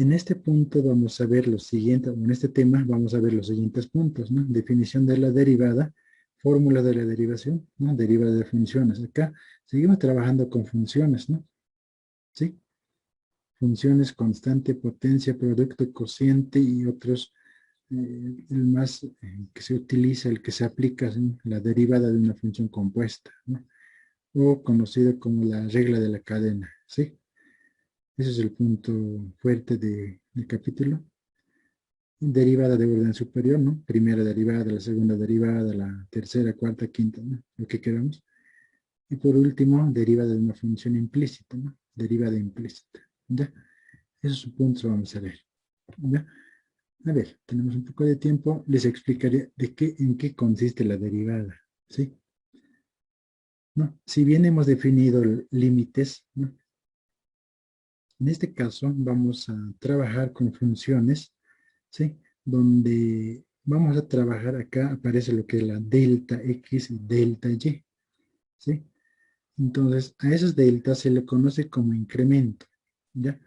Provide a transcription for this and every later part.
En este punto vamos a ver lo siguiente, o en este tema vamos a ver los siguientes puntos, ¿no? Definición de la derivada, fórmula de la derivación, ¿no? Derivada de funciones. Acá seguimos trabajando con funciones, ¿no? ¿Sí? Funciones, constante, potencia, producto, cociente y otros, el más que se utiliza, el que se aplica, ¿sí? La derivada de una función compuesta, ¿no? O conocido como la regla de la cadena, ¿sí? Ese es el punto fuerte del capítulo. Derivada de orden superior, ¿no? Primera derivada, la segunda derivada, la tercera, cuarta, quinta, ¿no? Lo que queramos. Y por último, derivada de una función implícita, ¿no? Derivada implícita, ¿ya? Esos puntos vamos a ver, ¿ya? A ver, tenemos un poco de tiempo, les explicaré en qué consiste la derivada, ¿sí? ¿No? Si bien hemos definido límites, ¿no? En este caso vamos a trabajar con funciones, ¿sí? Donde vamos a trabajar acá, aparece lo que es la delta X y delta Y, ¿sí? Entonces, a esas deltas se le conoce como incremento, ¿ya?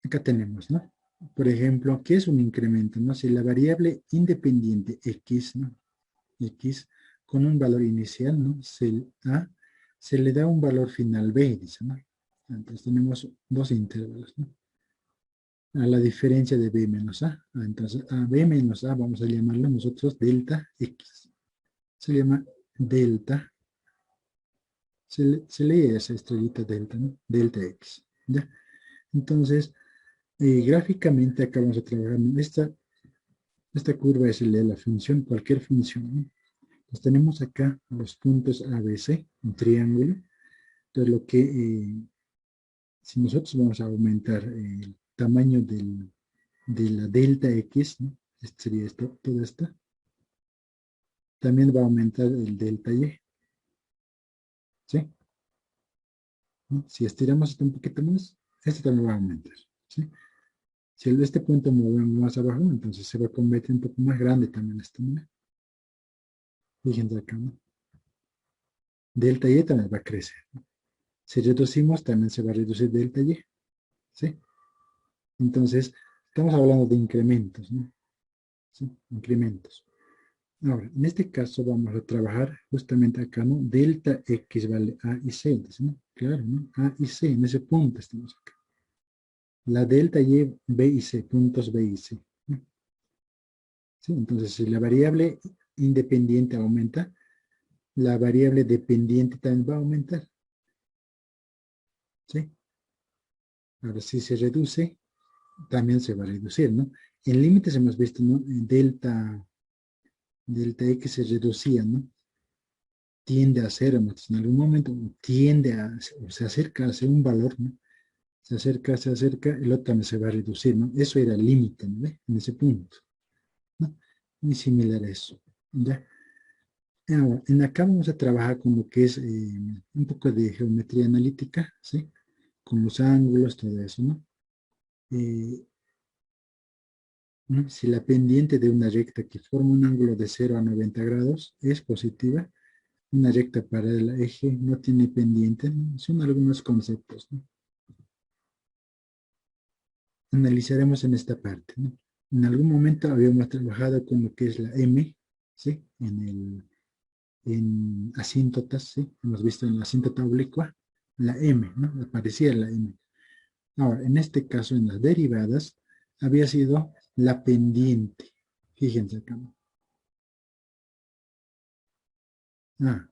Acá tenemos, ¿no? Por ejemplo, ¿qué es un incremento, no? Si la variable independiente X, ¿no? X con un valor inicial, ¿no? Se le da un valor final B, dice, ¿no? Entonces tenemos dos intervalos, ¿no? A la diferencia de B menos A. Entonces, a B menos A vamos a llamarlo nosotros delta X. Se llama delta. Se lee esa estrellita delta, ¿no? Delta X. ¿Ya? Entonces, gráficamente acá vamos a trabajar. Esta curva es el de la función, cualquier función, ¿no? Entonces tenemos acá los puntos ABC, un triángulo. Entonces, si nosotros vamos a aumentar el tamaño de la delta X, ¿no? Este sería esto, todo esto. También va a aumentar el delta Y, ¿sí? ¿No? Si estiramos esto un poquito más, este también va a aumentar, ¿sí? Si este punto movemos más abajo, entonces se va a convertir un poco más grande también esto, ¿no? Fíjense acá, ¿no? Delta Y también va a crecer, ¿no? Si reducimos, también se va a reducir delta Y, ¿sí? Entonces, estamos hablando de incrementos, ¿no? ¿Sí? Incrementos. Ahora, en este caso vamos a trabajar justamente acá, ¿no? Delta X vale A y C, entonces, ¿no? Claro, ¿no? A y C, en ese punto estamos acá. La delta Y, B y C, puntos B y C, ¿no? ¿Sí? Entonces, si la variable independiente aumenta, la variable dependiente también va a aumentar, ¿sí? Ahora, si se reduce, también se va a reducir, ¿no? En límites hemos visto, ¿no? Delta X se reducía, ¿no? Tiende a cero, ¿no? En algún momento tiende a, o se acerca a ser un valor, ¿no? Se acerca, el otro también se va a reducir, ¿no? Eso era el límite, ¿no? En ese punto, ¿no? Muy similar a eso, ¿ya? Ahora, en acá vamos a trabajar con lo que es un poco de geometría analítica, ¿sí? Con los ángulos, todo eso, ¿no? Eh, ¿No? Si la pendiente de una recta que forma un ángulo de 0 a 90 grados es positiva, una recta paralela al eje no tiene pendiente, ¿no? Son algunos conceptos, ¿no? Analizaremos en esta parte, ¿no? En algún momento habíamos trabajado con lo que es la M, ¿sí? En asíntotas, ¿sí? Hemos visto en la asíntota oblicua, la M, ¿no? Aparecía la M. Ahora, en este caso, en las derivadas, había sido la pendiente. Fíjense acá, ¿no?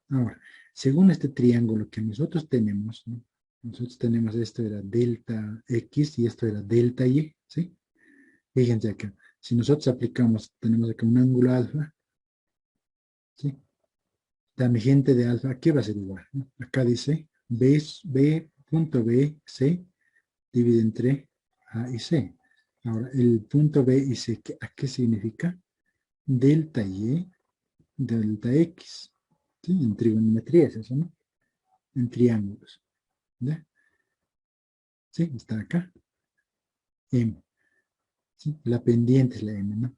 Ahora, según este triángulo que nosotros tenemos, ¿no? Nosotros tenemos esto era delta X y esto era delta Y, ¿sí? Fíjense acá, si nosotros aplicamos, tenemos acá un ángulo alfa, ¿sí? Tangente de alfa, aquí va a ser igual, ¿no? Acá dice B, punto B, C, divide entre A y C. Ahora, el punto B y C, ¿a qué significa? Delta Y, delta X, ¿sí? En trigonometría es eso, ¿no? En triángulos, ¿ya? ¿Sí? Está acá, M, ¿sí? La pendiente es la M, ¿no?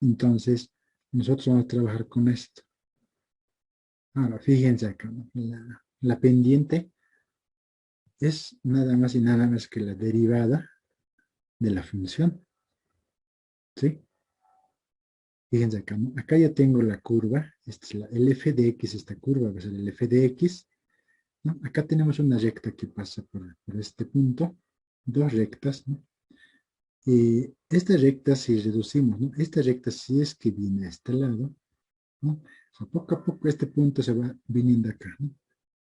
Entonces, nosotros vamos a trabajar con esto. Ahora, fíjense acá, ¿no? La pendiente es nada más y nada más que la derivada de la función, ¿sí? Fíjense acá, ¿no? Acá ya tengo la curva, esta es el f de x, esta curva va a ser el f de x, ¿no? Acá tenemos una recta que pasa por este punto, dos rectas, ¿no? Esta recta si reducimos, ¿no? Esta recta si es que viene a este lado, ¿no? A poco este punto se va viniendo acá, ¿no?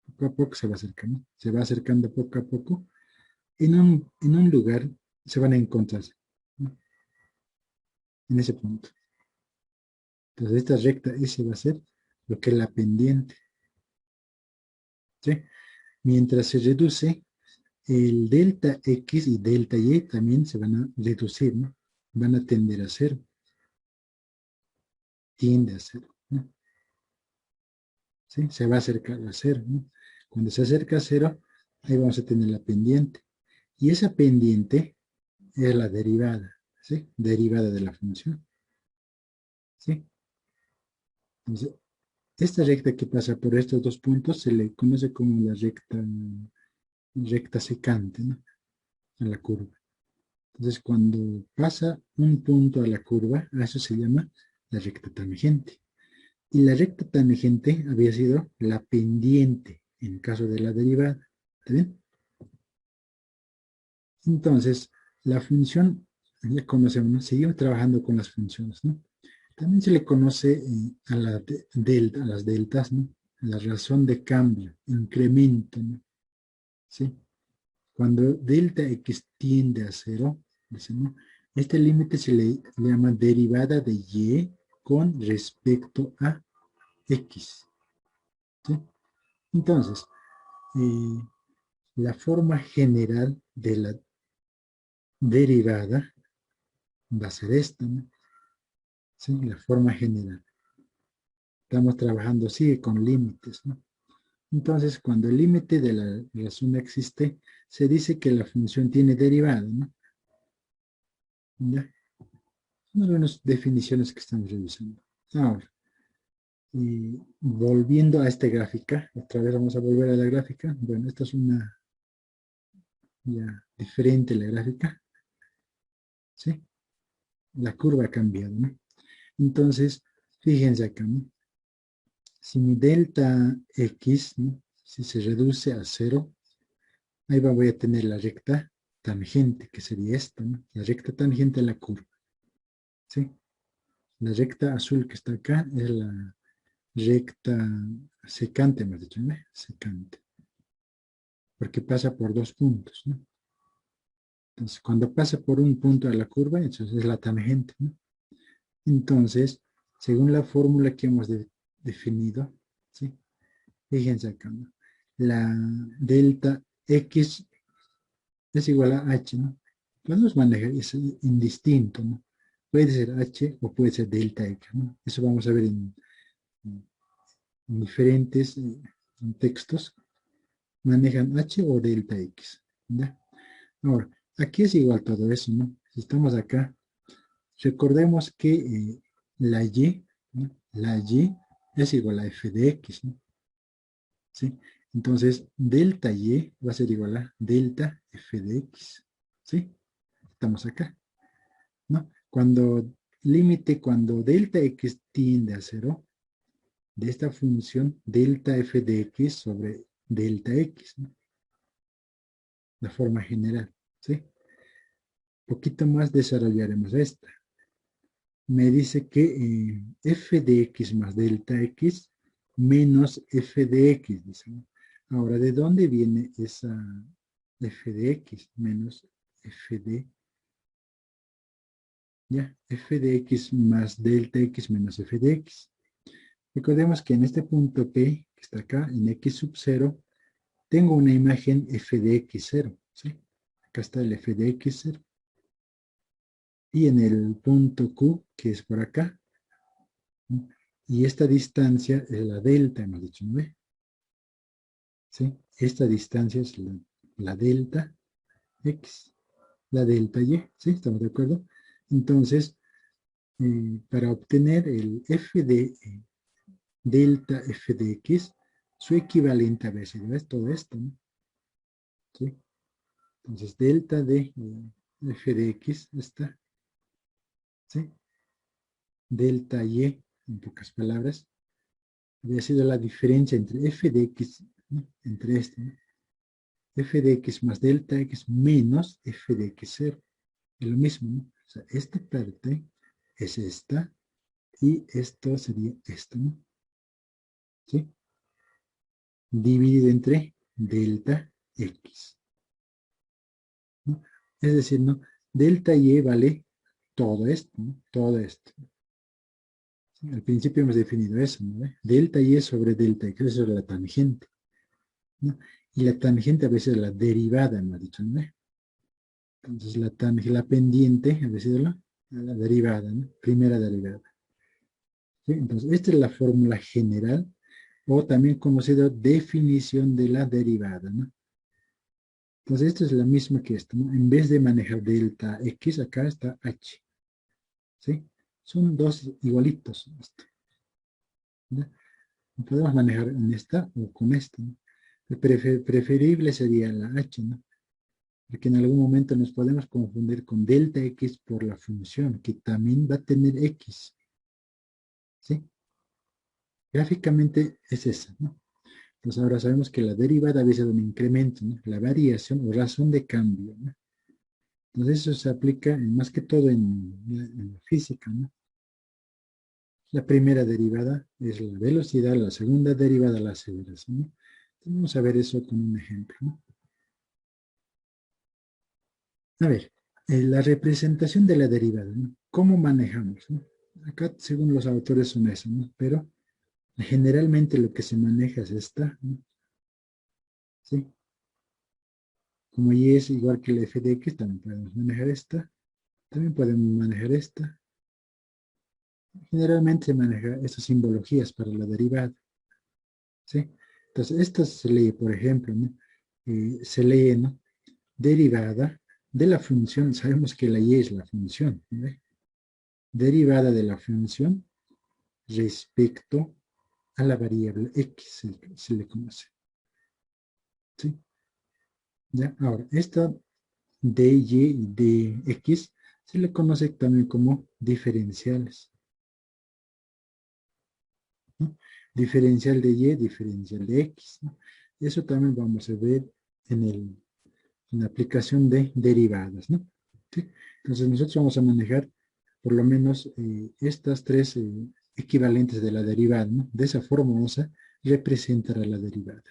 Poco a poco se va acercando, se va acercando poco a poco. En un lugar se van a encontrar, ¿no? En ese punto. Entonces esta recta S va a ser lo que es la pendiente, ¿sí? Mientras se reduce, el delta X y delta Y también se van a reducir, ¿no? Van a tender a cero, tiende a cero, ¿no? ¿Sí? Se va a acercar a cero, ¿no? Cuando se acerca a cero, ahí vamos a tener la pendiente. Y esa pendiente es la derivada, ¿sí? Derivada de la función, ¿sí? Entonces, esta recta que pasa por estos dos puntos se le conoce como la recta secante, ¿no? A la curva. Entonces, cuando pasa un punto a la curva, a eso se llama la recta tangente. Y la recta tangente había sido la pendiente en caso de la derivada. ¿Está bien? Entonces, la función, ya conocemos, ¿no? Seguimos trabajando con las funciones, ¿no? También se le conoce a, a las deltas, ¿no? La razón de cambio, incremento, ¿no? ¿Sí? Cuando delta x tiende a cero, ¿no? Este límite se le llama derivada de y con respecto a x, ¿sí? Entonces, eh, la forma general de la derivada va a ser esta, ¿no? ¿Sí? La forma general. Estamos trabajando, sigue con límites, ¿no? Entonces, cuando el límite de la razón existe, se dice que la función tiene derivada, ¿no? ¿Ya? Son algunas definiciones que estamos revisando. Ahora, y volviendo a esta gráfica, otra vez vamos a volver a la gráfica. Bueno, esta es una ya diferente la gráfica, ¿sí? La curva ha cambiado, ¿no? Entonces, fíjense acá, ¿no? Si mi delta x, ¿no? Si se reduce a cero, ahí voy a tener la recta tangente, que sería esta, ¿no? La recta tangente a la curva, ¿sí? La recta azul que está acá es la recta secante, hemos dicho, ¿no? Secante. Porque pasa por dos puntos, ¿no? Entonces, cuando pasa por un punto de la curva, entonces es la tangente, ¿no? Entonces, según la fórmula que hemos definido, ¿sí? Fíjense acá, ¿no? La delta x es igual a h, ¿no? Podemos manejar, es indistinto, ¿no? Puede ser h o puede ser delta x, ¿no? Eso vamos a ver en diferentes textos. Manejan h o delta x, ¿ya? Ahora, aquí es igual todo eso, ¿no? Si estamos acá, recordemos que la y, ¿no? La y es igual a f de x, ¿no? ¿Sí? Entonces, delta y va a ser igual a delta f de x, ¿sí? Estamos acá, ¿no? Cuando delta x tiende a cero, de esta función, delta f de x sobre delta x, ¿no? La forma general, ¿sí? Un poquito más desarrollaremos esta. Me dice que f de x más delta x menos f de x, dice, ¿no? Ahora, ¿de dónde viene esa f de x menos f de, ya, f de x más delta x menos f de x? Recordemos que en este punto P, que está acá, en x sub 0, tengo una imagen f de x0, ¿sí? Acá está el f de x0. Y en el punto Q, que es por acá, ¿no? Y esta distancia es la delta, hemos dicho, ¿no ve? ¿Sí? Esta distancia es la delta x, la delta y, ¿sí? ¿Estamos de acuerdo? Entonces, para obtener el f de delta f de x, su equivalente a ver si ves todo esto, ¿no? ¿sí? Entonces, delta de f de x está, ¿sí? Delta y, en pocas palabras, había sido la diferencia entre f de x, ¿no? Entre este, ¿no? F de x más delta x menos f de x0. Es lo mismo, ¿no? O sea, esta parte es esta y esto sería esto, ¿no? ¿Sí? Dividido entre delta x, ¿no? Es decir, ¿no? Delta y vale todo esto, ¿no? Todo esto. ¿Sí? Al principio hemos definido eso, ¿no? Delta y sobre delta x, eso es la tangente, ¿no? Y la tangente a veces es la derivada, hemos dicho, ¿no? Entonces la tangente, la pendiente, a veces la derivada, ¿no? Primera derivada. ¿Sí? Entonces, esta es la fórmula general, o también conocida definición de la derivada, ¿no? Entonces, esto es la misma que esto, ¿no? En vez de manejar delta x, acá está h, ¿sí? Son dos igualitos, esto, ¿no? Podemos manejar en esta o con esta, ¿no? El preferible sería la h, ¿no? Porque en algún momento nos podemos confundir con delta x por la función, que también va a tener x, ¿sí? Gráficamente es esa, ¿no? Entonces ahora sabemos que la derivada debe ser un incremento, ¿no? La variación o razón de cambio, ¿no? Entonces eso se aplica más que todo en la física, ¿no? La primera derivada es la velocidad, la segunda derivada la aceleración, ¿no? Entonces, vamos a ver eso con un ejemplo, ¿no? A ver, la representación de la derivada, ¿no? ¿Cómo manejamos, ¿no? Acá, según los autores, son eso, ¿no? Pero generalmente lo que se maneja es esta, ¿no? ¿Sí? Como y es igual que el f de x, también podemos manejar esta. También podemos manejar esta. Generalmente se maneja estas simbologías para la derivada, ¿sí? Entonces, esto se lee, por ejemplo, ¿no? Se lee, ¿no? Derivada de la función, sabemos que la y es la función, ¿no? Derivada de la función respecto a la variable x, se le conoce, ¿sí? ¿Ya? Ahora, esta dy y dx se le conoce también como diferenciales, ¿no? Diferencial de y, diferencial de x, ¿no? Eso también vamos a ver en la aplicación de derivadas, ¿no? ¿Sí? Entonces nosotros vamos a manejar por lo menos estas tres equivalentes de la derivada, ¿no? De esa forma vamos a representar a la derivada.